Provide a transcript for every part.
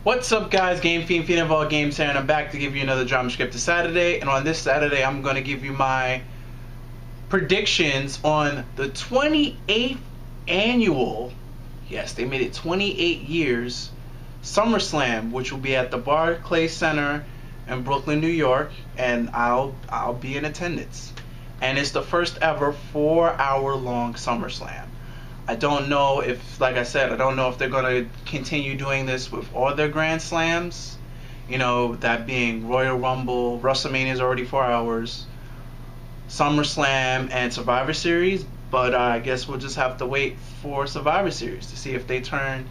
What's up, guys? Game Fiend of all games here, and I'm back to give you another drama scripted Saturday. And on this Saturday, I'm going to give you my predictions on the 28th annual, yes, they made it 28 years, SummerSlam, which will be at the Barclays Center in Brooklyn, New York, and I'll be in attendance. And it's the first ever 4-hour-long SummerSlam. I don't know if, like I said, I don't know if they're going to continue doing this with all their Grand Slams. You know, that being Royal Rumble, WrestleMania is already 4 hours, SummerSlam, and Survivor Series. But I guess we'll just have to wait for Survivor Series to see if they turn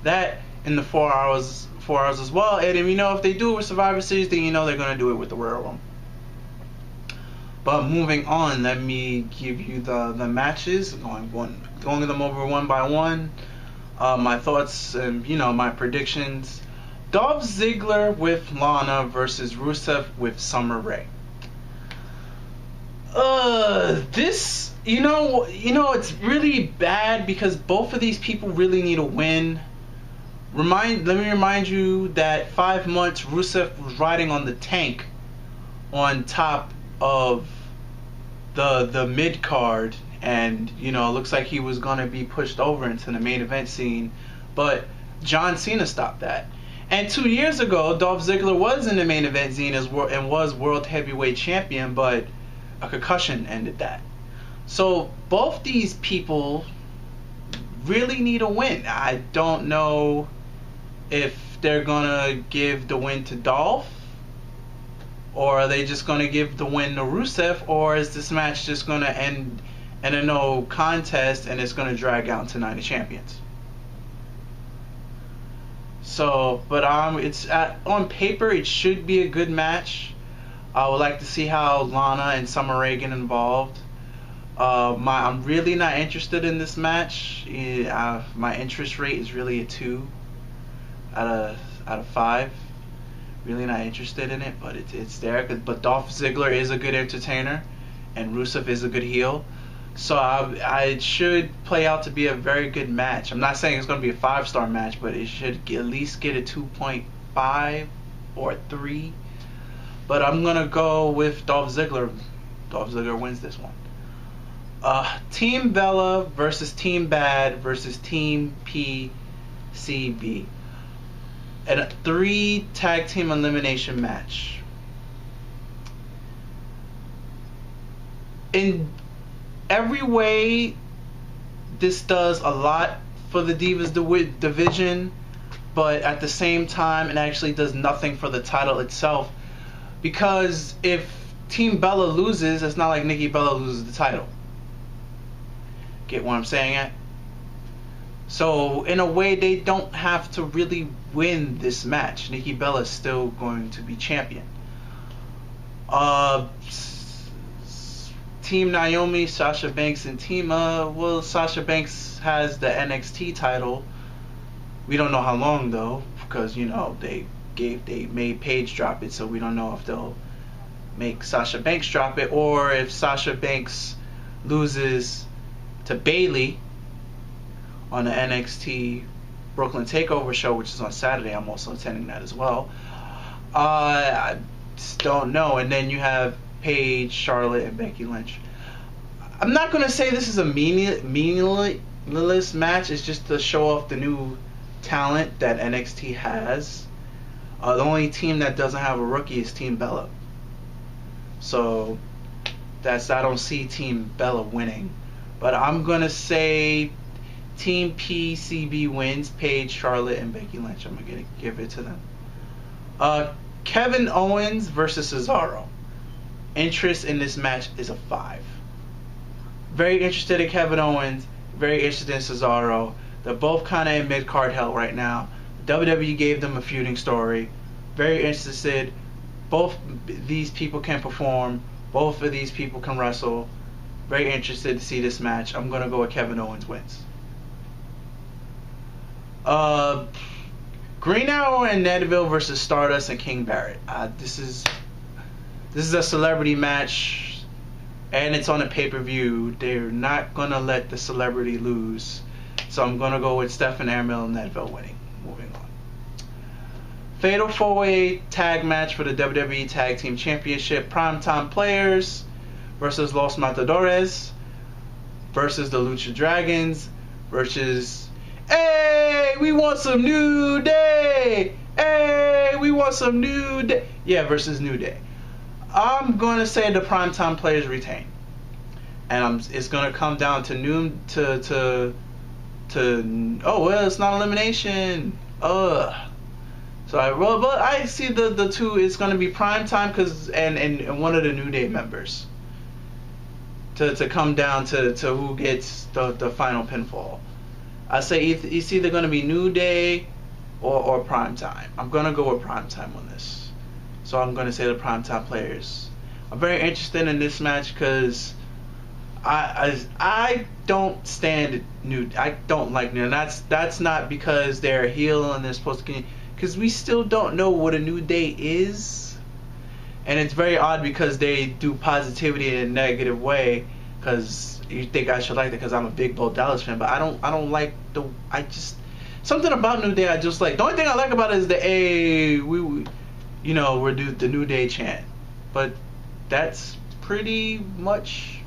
that in the 4 hours as well. And you know, if they do it with Survivor Series, then you know they're going to do it with the Royal Rumble. But moving on, let me give you the matches, going them over one by one. My thoughts and my predictions. Dolph Ziggler with Lana versus Rusev with Summer Rae. This it's really bad because both of these people really need a win. Let me remind you that 5 months Rusev was riding on the tank on top of the mid card, and it looks like he was gonna be pushed over into the main event scene, but John Cena stopped that. And 2 years ago, Dolph Ziggler was in the main event scene and was World Heavyweight Champion, but a concussion ended that. So both these people really need a win. I don't know if they're gonna give the win to Dolph, or are they just going to give the win to Rusev, or is this match just going to end in a no contest and it's going to drag out into Night of Champions? So, but on paper it should be a good match. I would like to see how Lana and Summer Rae get involved. I'm really not interested in this match. My interest rate is really a 2 out of 5. Really not interested in it, but it's there. But Dolph Ziggler is a good entertainer, and Rusev is a good heel, so I should play out to be a very good match. I'm not saying it's going to be a 5-star match, but it should at least get a 2.5 or 3. But I'm gonna go with Dolph Ziggler. Dolph Ziggler wins this one. Team Bella versus Team Bad versus Team PCB. And a 3 tag team elimination match. In every way, this does a lot for the Divas division, but at the same time, it actually does nothing for the title itself. Because if Team Bella loses, it's not like Nikki Bella loses the title. Get what I'm saying at? So in a way, they don't have to really win this match. Nikki Bella is still going to be champion. Team Naomi, Sasha Banks, and Sasha Banks has the NXT title. We don't know how long though, because they made Paige drop it, so we don't know if they'll make Sasha Banks drop it, or if Sasha Banks loses to Bayley on the NXT Brooklyn Takeover show, which is on Saturday. I'm also attending that as well. I just don't know. And then you have Paige, Charlotte, and Becky Lynch. I'm not going to say this is a meaningless match. It's just to show off the new talent that NXT has. The only team that doesn't have a rookie is Team Bella. So I don't see Team Bella winning. But I'm going to say Team PCB wins, Paige, Charlotte, and Becky Lynch. I'm going to give it to them. Kevin Owens versus Cesaro. Interest in this match is a 5. Very interested in Kevin Owens. Very interested in Cesaro. They're both kind of in mid-card hell right now. WWE gave them a feuding story. Very interested. Both these people can perform. Both of these people can wrestle. Very interested to see this match. I'm going to go with Kevin Owens wins. Green Arrow and Nedville versus Stardust and King Barrett. This is a celebrity match, and it's on a pay-per-view. They're not gonna let the celebrity lose, so I'm gonna go with Stephen Amell and Nedville winning. Moving on. Fatal 4-Way tag match for the WWE Tag Team Championship. Primetime Players versus Los Matadores versus the Lucha Dragons versus... Hey, we want some New Day! Hey, we want some New Day! Yeah, versus New Day. I'm going to say the Primetime Players retain. And it's going to come down to oh, well, it's not elimination. So I see the two is going to be Primetime and one of the New Day members to come down to who gets the final pinfall. I say it's either going to be New Day or Primetime. I'm going to go with Primetime on this. So I'm going to say the Primetime Players. I'm very interested in this match because I don't stand New. I don't like New. And that's not because they're a heel and they're supposed to, because we still don't know what a New Day is, and it's very odd because they do positivity in a negative way. Because you think I should like it because I'm a big Bo Dallas fan, but I don't like something about New Day I just like. The only thing I like about it is the we're the New Day chant, but that's pretty much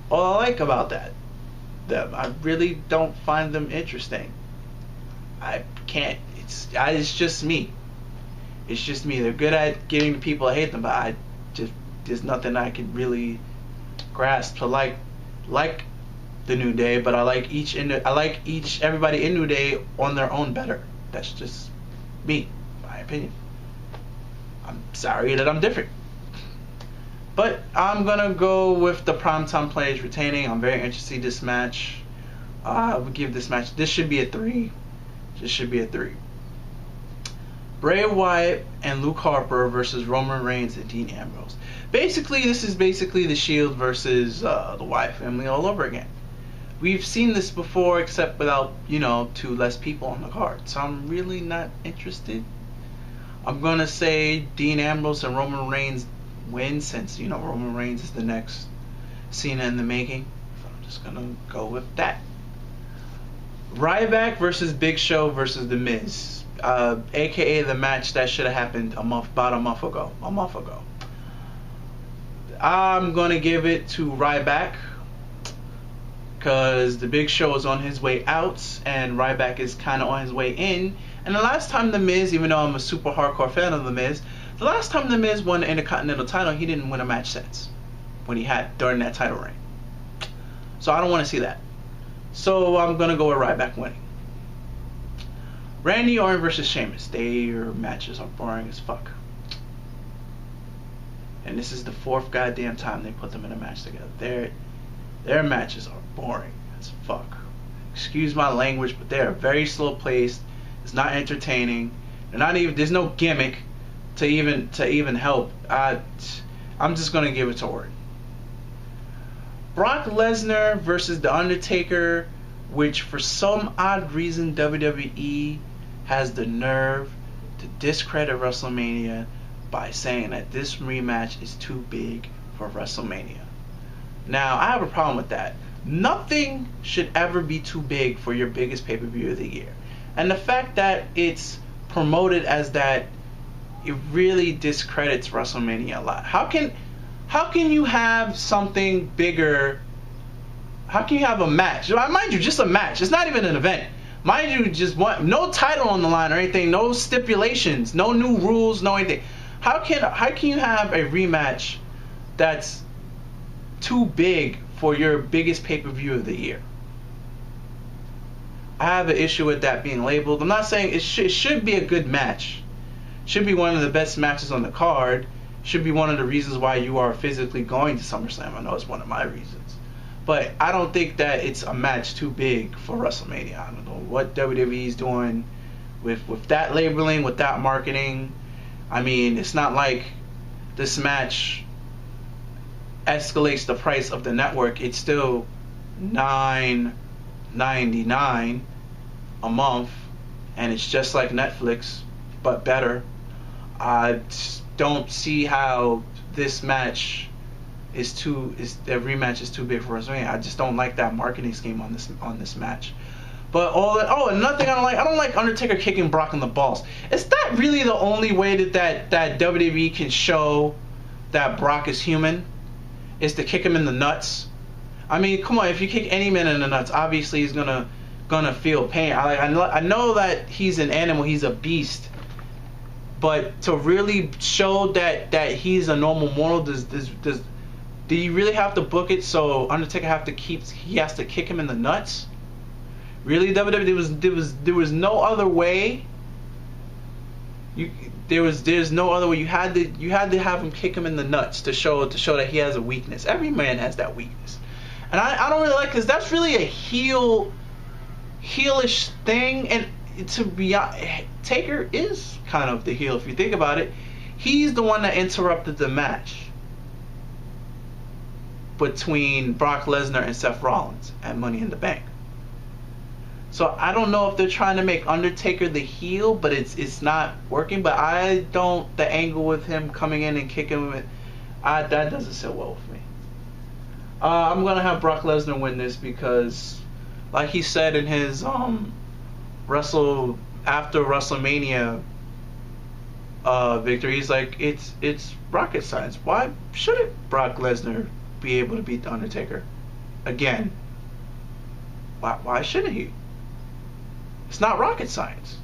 all I like about them. I really don't find them interesting. I can't. It's just me. It's just me. They're good at getting people to hate them, but there's nothing I can really grasp to like the New Day. But I like everybody in New Day on their own better. That's just me, my opinion. I'm sorry that I'm different. But I'm gonna go with the Primetime Players retaining. I'm very interested in this match. I would give this match. This should be a 3. This should be a 3. Bray Wyatt and Luke Harper versus Roman Reigns and Dean Ambrose. Basically, this is the Shield versus the Wyatt family all over again. We've seen this before, except without 2 less people on the card. So I'm really not interested. I'm gonna say Dean Ambrose and Roman Reigns win, since Roman Reigns is the next Cena in the making. So I'm just gonna go with that. Ryback versus Big Show versus The Miz, aka the match that should have happened about a month ago. I'm gonna give it to Ryback because the Big Show is on his way out and Ryback is kind of on his way in. And the last time The Miz, even though I'm a super hardcore fan of The Miz, the last time The Miz won the Intercontinental title, he didn't win a match since when he had during that title reign. So I don't want to see that. So I'm gonna go with Ryback winning. Randy Orton versus Sheamus. Their matches are boring as fuck. And this is the 4th goddamn time they put them in a match together. Their matches are boring as fuck. Excuse my language, but they're very slow paced. It's not entertaining. There's no gimmick to even help. I'm just gonna give it to Orton. Brock Lesnar versus The Undertaker, which for some odd reason WWE has the nerve to discredit WrestleMania by saying that this rematch is too big for WrestleMania. Now, I have a problem with that. Nothing should ever be too big for your biggest pay-per-view of the year. And the fact that it's promoted as that, it really discredits WrestleMania a lot. How can you have something bigger? How can you have a match? Mind you, just a match. It's not even an event. Mind you, just no title on the line or anything, no stipulations, no new rules, no anything. How can you have a rematch that's too big for your biggest pay-per-view of the year? I have an issue with that being labeled. I'm not saying it should be a good match. Should be one of the best matches on the card. Should be one of the reasons why you are physically going to SummerSlam. I know it's one of my reasons. But I don't think that it's a match too big for WrestleMania. I don't know what WWE is doing with that labeling, with that marketing. I mean, it's not like this match escalates the price of the network. It's still $9.99 a month, and it's just like Netflix, but better. I don't see how this match the rematch is too big for WrestleMania. I just don't like that marketing scheme on this match. But all that. Oh, another thing I don't like Undertaker kicking Brock in the balls. Is that really the only way that WWE can show that Brock is human? Is to kick him in the nuts? I mean, come on. If you kick any man in the nuts, obviously he's gonna feel pain. I know that he's an animal. He's a beast. But to really show that he's a normal mortal, do you really have to book it so Undertaker he has to kick him in the nuts? Really, WWE, there was no other way. There's no other way. You had to have him kick him in the nuts to show that he has a weakness. Every man has that weakness, and I don't really like, because that's really a heelish thing. And to be honest, Taker is kind of the heel if you think about it. He's the one that interrupted the match between Brock Lesnar and Seth Rollins at Money in the Bank. So I don't know if they're trying to make Undertaker the heel, but it's not working. But the angle with him coming in and kicking him, that doesn't sit well with me. I'm gonna have Brock Lesnar win this because, like he said in his after WrestleMania victory, he's like, it's rocket science. Why shouldn't Brock Lesnar be able to beat the Undertaker again? Why shouldn't he? It's not rocket science.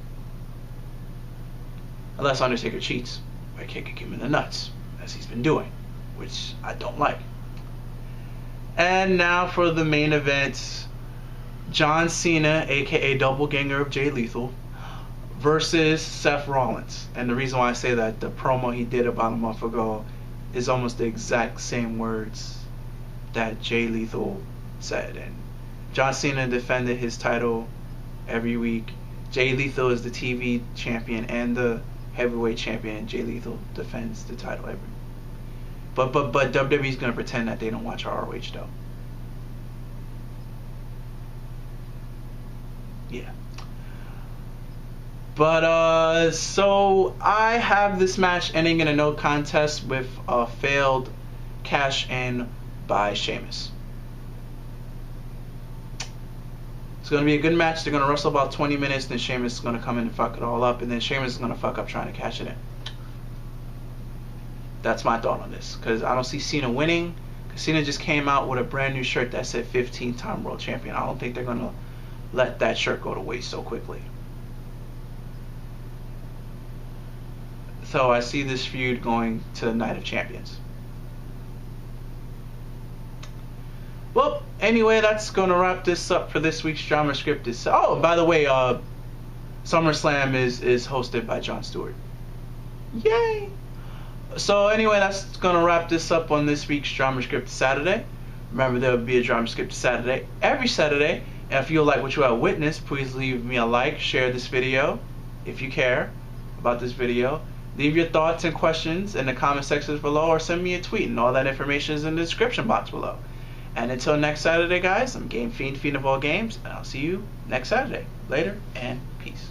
Unless Undertaker cheats by kicking him in the nuts, as he's been doing, which I don't like. And now for the main event, John Cena, aka Doppelganger of Jay Lethal, versus Seth Rollins. And the reason why I say that, the promo he did about a month ago is almost the exact same words that Jay Lethal said. And John Cena defended his title every week. Jay Lethal is the TV champion and the heavyweight champion. Jay Lethal defends the title every week. But WWE's gonna pretend that they don't watch ROH though. Yeah. But so I have this match ending in a no contest with a failed cash in by Sheamus. It's going to be a good match. They're going to wrestle about 20 minutes, then Sheamus is going to come in and fuck it all up, and then Sheamus is going to fuck up trying to cash it in. That's my thought on this, because I don't see Cena winning. Because Cena just came out with a brand new shirt that said 15-time world champion. I don't think they're going to let that shirt go to waste so quickly. So I see this feud going to Night of Champions. Well, anyway, that's going to wrap this up for this week's drama script. Oh, by the way, SummerSlam is hosted by Jon Stewart. Yay! So anyway, that's going to wrap this up on this week's drama script Saturday. Remember, there will be a drama script Saturday every Saturday. And if you like what you have witnessed, please leave me a like, share this video if you care about this video. Leave your thoughts and questions in the comment sections below, or send me a tweet, and all that information is in the description box below. And until next Saturday, guys, I'm Game Fiend, Fiend of all games, and I'll see you next Saturday. Later, and peace.